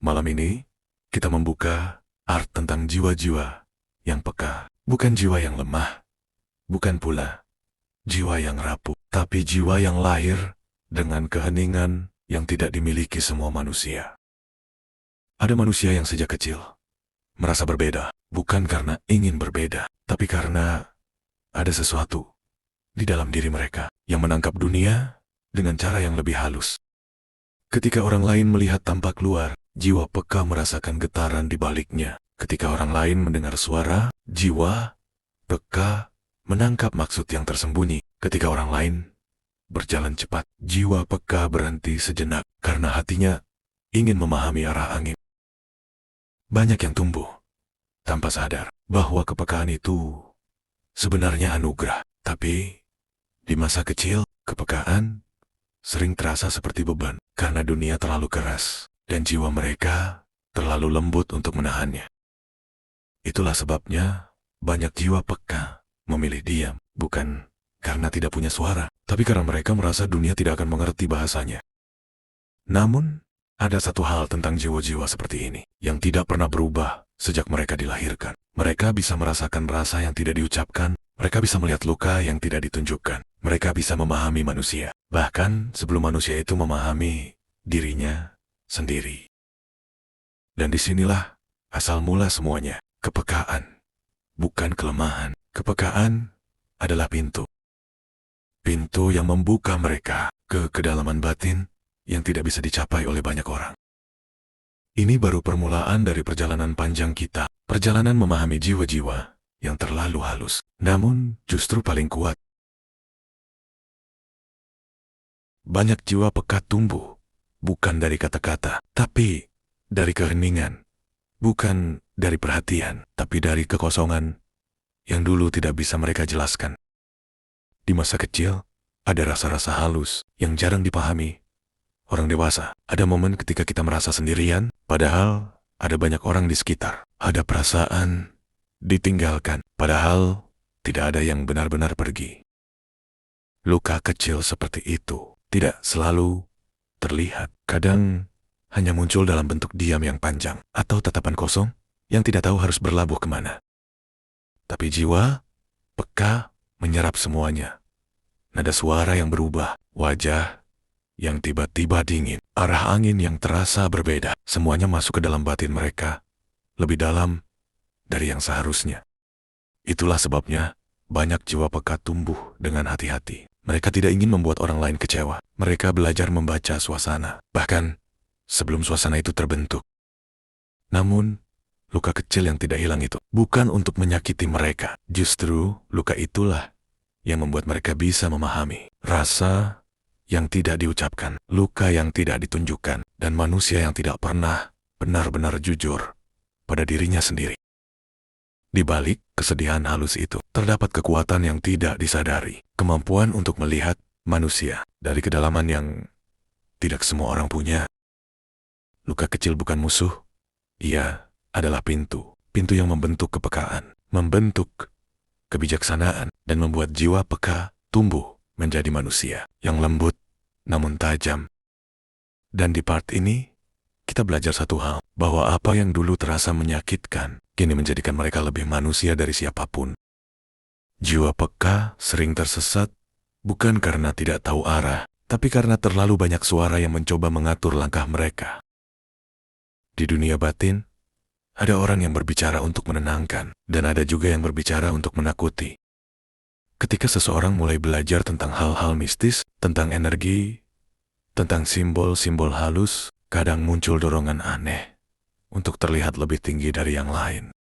Malam ini, kita membuka art tentang jiwa-jiwa yang peka. Bukan jiwa yang lemah, bukan pula jiwa yang rapuh, tapi jiwa yang lahir dengan keheningan yang tidak dimiliki semua manusia. Ada manusia yang sejak kecil merasa berbeda, bukan karena ingin berbeda, tapi karena ada sesuatu di dalam diri mereka yang menangkap dunia dengan cara yang lebih halus. Ketika orang lain melihat tampak luar, jiwa peka merasakan getaran di baliknya. Ketika orang lain mendengar suara, jiwa peka menangkap maksud yang tersembunyi. Ketika orang lain berjalan cepat, jiwa peka berhenti sejenak karena hatinya ingin memahami arah angin. Banyak yang tumbuh tanpa sadar bahwa kepekaan itu sebenarnya anugerah. Tapi di masa kecil, kepekaan sering terasa seperti beban karena dunia terlalu keras dan jiwa mereka terlalu lembut untuk menahannya. Itulah sebabnya banyak jiwa peka memilih diam, bukan karena tidak punya suara, tapi karena mereka merasa dunia tidak akan mengerti bahasanya. Namun, ada satu hal tentang jiwa-jiwa seperti ini yang tidak pernah berubah sejak mereka dilahirkan. Mereka bisa merasakan rasa yang tidak diucapkan, mereka bisa melihat luka yang tidak ditunjukkan, mereka bisa memahami manusia, bahkan sebelum manusia itu memahami dirinya sendiri. Dan disinilah asal mula semuanya. Kepekaan, bukan kelemahan. Kepekaan adalah pintu. Pintu yang membuka mereka ke kedalaman batin yang tidak bisa dicapai oleh banyak orang. Ini baru permulaan dari perjalanan panjang kita, perjalanan memahami jiwa-jiwa yang terlalu halus, namun justru paling kuat. Banyak jiwa peka tumbuh, bukan dari kata-kata, tapi dari keheningan. Bukan dari perhatian, tapi dari kekosongan yang dulu tidak bisa mereka jelaskan. Di masa kecil, ada rasa-rasa halus yang jarang dipahami orang dewasa. Ada momen ketika kita merasa sendirian, padahal ada banyak orang di sekitar. Ada perasaan ditinggalkan, padahal tidak ada yang benar-benar pergi. Luka kecil seperti itu tidak selalu terlihat. Kadang hanya muncul dalam bentuk diam yang panjang, atau tatapan kosong yang tidak tahu harus berlabuh kemana. Tapi jiwa peka menyerap semuanya. Nada suara yang berubah, wajah yang tiba-tiba dingin, arah angin yang terasa berbeda, semuanya masuk ke dalam batin mereka, lebih dalam dari yang seharusnya. Itulah sebabnya banyak jiwa peka tumbuh dengan hati-hati. Mereka tidak ingin membuat orang lain kecewa. Mereka belajar membaca suasana, bahkan sebelum suasana itu terbentuk. Namun, luka kecil yang tidak hilang itu bukan untuk menyakiti mereka. Justru, luka itulah yang membuat mereka bisa memahami rasa yang tidak diucapkan, luka yang tidak ditunjukkan, dan manusia yang tidak pernah benar-benar jujur pada dirinya sendiri. Di balik kesedihan halus itu, terdapat kekuatan yang tidak disadari, kemampuan untuk melihat manusia dari kedalaman yang tidak semua orang punya. Luka kecil bukan musuh, ia adalah pintu. Pintu yang membentuk kepekaan, membentuk kebijaksanaan, dan membuat jiwa peka tumbuh menjadi manusia yang lembut namun tajam. Dan di part ini, kita belajar satu hal, bahwa apa yang dulu terasa menyakitkan, kini menjadikan mereka lebih manusia dari siapapun. Jiwa peka sering tersesat, bukan karena tidak tahu arah, tapi karena terlalu banyak suara yang mencoba mengatur langkah mereka. Di dunia batin, ada orang yang berbicara untuk menenangkan, dan ada juga yang berbicara untuk menakuti. Ketika seseorang mulai belajar tentang hal-hal mistis, tentang energi, tentang simbol-simbol halus, kadang muncul dorongan aneh untuk terlihat lebih tinggi dari yang lain.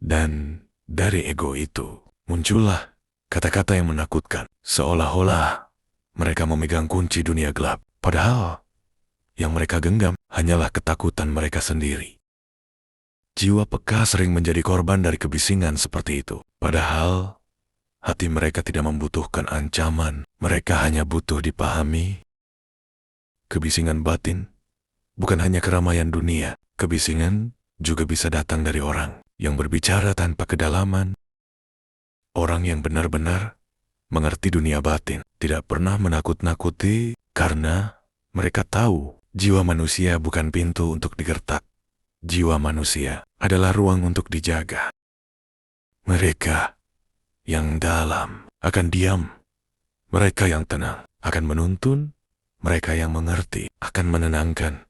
Dan dari ego itu, muncullah kata-kata yang menakutkan, seolah-olah mereka memegang kunci dunia gelap, padahal yang mereka genggam hanyalah ketakutan mereka sendiri. Jiwa peka sering menjadi korban dari kebisingan seperti itu. Padahal, hati mereka tidak membutuhkan ancaman. Mereka hanya butuh dipahami. Kebisingan batin bukan hanya keramaian dunia. Kebisingan juga bisa datang dari orang yang berbicara tanpa kedalaman. Orang yang benar-benar mengerti dunia batin tidak pernah menakut-nakuti karena mereka tahu jiwa manusia bukan pintu untuk digertak. Jiwa manusia adalah ruang untuk dijaga. Mereka yang dalam akan diam. Mereka yang tenang akan menuntun. Mereka yang mengerti akan menenangkan.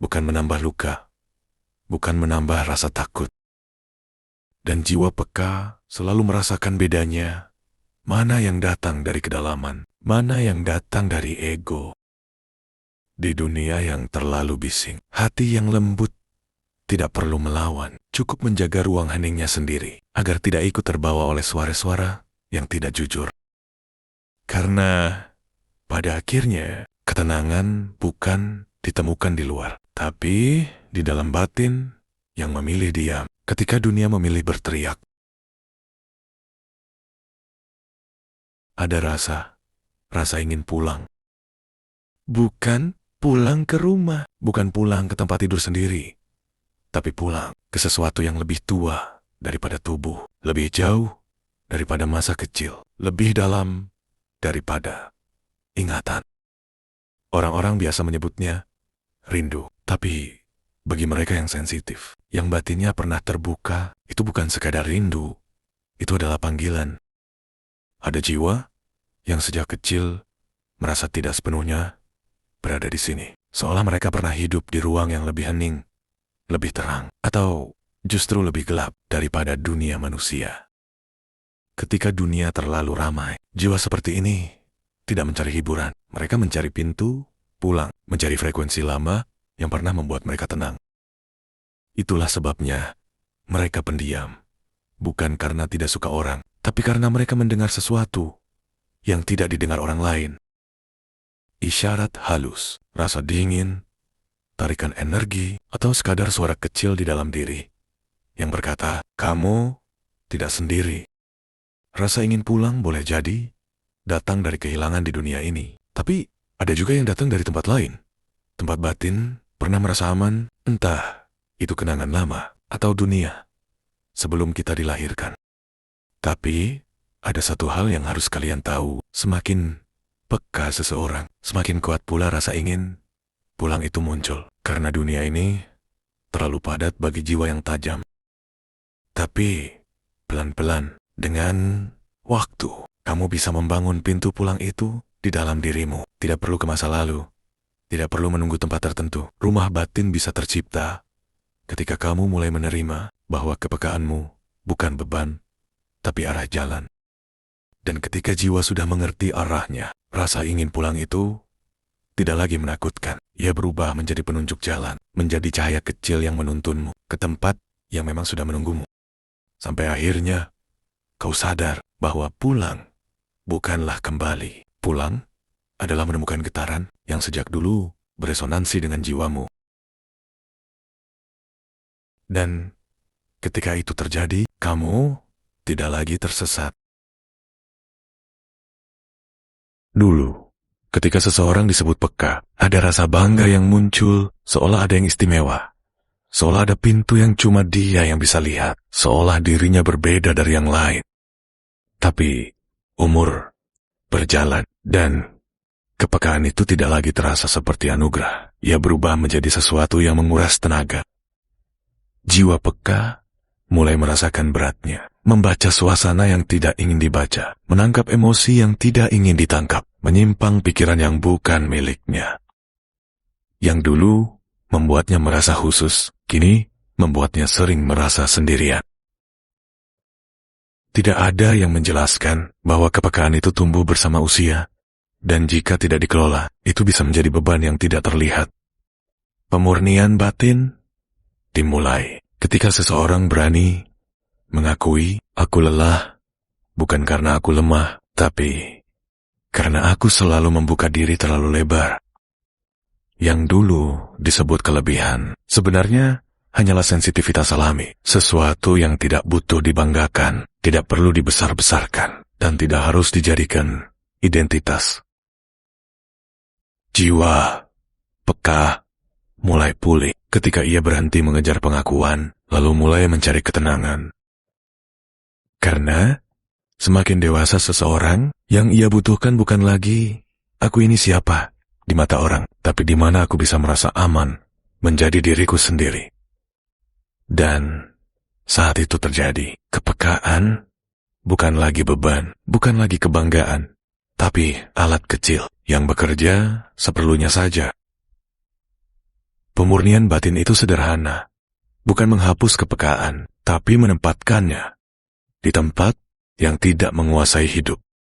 Bukan menambah luka. Bukan menambah rasa takut. Dan jiwa peka selalu merasakan bedanya. Mana yang datang dari kedalaman. Mana yang datang dari ego. Di dunia yang terlalu bising, hati yang lembut tidak perlu melawan, cukup menjaga ruang heningnya sendiri, agar tidak ikut terbawa oleh suara-suara yang tidak jujur. Karena pada akhirnya, ketenangan bukan ditemukan di luar, tapi di dalam batin yang memilih diam ketika dunia memilih berteriak. Ada rasa ingin pulang. Bukan pulang ke rumah, bukan pulang ke tempat tidur sendiri, tapi pulang ke sesuatu yang lebih tua daripada tubuh, lebih jauh daripada masa kecil, lebih dalam daripada ingatan. Orang-orang biasa menyebutnya rindu, tapi bagi mereka yang sensitif, yang batinnya pernah terbuka, itu bukan sekadar rindu, itu adalah panggilan. Ada jiwa yang sejak kecil merasa tidak sepenuhnya berada di sini, seolah mereka pernah hidup di ruang yang lebih hening, lebih terang, atau justru lebih gelap daripada dunia manusia. Ketika dunia terlalu ramai, jiwa seperti ini tidak mencari hiburan. Mereka mencari pintu pulang, mencari frekuensi lama yang pernah membuat mereka tenang. Itulah sebabnya mereka pendiam, bukan karena tidak suka orang, tapi karena mereka mendengar sesuatu yang tidak didengar orang lain. Isyarat halus, rasa dingin, tarikan energi, atau sekadar suara kecil di dalam diri yang berkata, kamu tidak sendiri. Rasa ingin pulang boleh jadi datang dari kehilangan di dunia ini, tapi ada juga yang datang dari tempat lain. Tempat batin pernah merasa aman, entah itu kenangan lama atau dunia sebelum kita dilahirkan. Tapi ada satu hal yang harus kalian tahu, semakin peka seseorang, semakin kuat pula rasa ingin pulang itu muncul. Karena dunia ini terlalu padat bagi jiwa yang tajam. Tapi pelan-pelan, dengan waktu, kamu bisa membangun pintu pulang itu di dalam dirimu. Tidak perlu ke masa lalu. Tidak perlu menunggu tempat tertentu. Rumah batin bisa tercipta ketika kamu mulai menerima bahwa kepekaanmu bukan beban, tapi arah jalan. Dan ketika jiwa sudah mengerti arahnya, rasa ingin pulang itu tidak lagi menakutkan. Ia berubah menjadi penunjuk jalan, menjadi cahaya kecil yang menuntunmu ke tempat yang memang sudah menunggumu. Sampai akhirnya, kau sadar bahwa pulang bukanlah kembali. Pulang adalah menemukan getaran yang sejak dulu beresonansi dengan jiwamu. Dan ketika itu terjadi, kamu tidak lagi tersesat. Dulu, ketika seseorang disebut peka, ada rasa bangga yang muncul, seolah ada yang istimewa. Seolah ada pintu yang cuma dia yang bisa lihat, seolah dirinya berbeda dari yang lain. Tapi, umur berjalan, dan kepekaan itu tidak lagi terasa seperti anugerah. Ia berubah menjadi sesuatu yang menguras tenaga. Jiwa peka mulai merasakan beratnya, membaca suasana yang tidak ingin dibaca, menangkap emosi yang tidak ingin ditangkap, menyimpang pikiran yang bukan miliknya. Yang dulu membuatnya merasa khusus, kini membuatnya sering merasa sendirian. Tidak ada yang menjelaskan bahwa kepekaan itu tumbuh bersama usia, dan jika tidak dikelola, itu bisa menjadi beban yang tidak terlihat. Pemurnian batin dimulai ketika seseorang berani mengakui, aku lelah, bukan karena aku lemah, tapi karena aku selalu membuka diri terlalu lebar. Yang dulu disebut kelebihan, sebenarnya hanyalah sensitivitas alami, sesuatu yang tidak butuh dibanggakan, tidak perlu dibesar-besarkan, dan tidak harus dijadikan identitas. Jiwa peka mulai pulih ketika ia berhenti mengejar pengakuan, lalu mulai mencari ketenangan. Karena semakin dewasa seseorang, yang ia butuhkan bukan lagi, aku ini siapa, di mata orang, tapi di mana aku bisa merasa aman menjadi diriku sendiri. Dan saat itu terjadi, kepekaan bukan lagi beban, bukan lagi kebanggaan, tapi alat kecil yang bekerja seperlunya saja. Pemurnian batin itu sederhana, bukan menghapus kepekaan, tapi menempatkannya di tempat yang tidak menguasai hidup.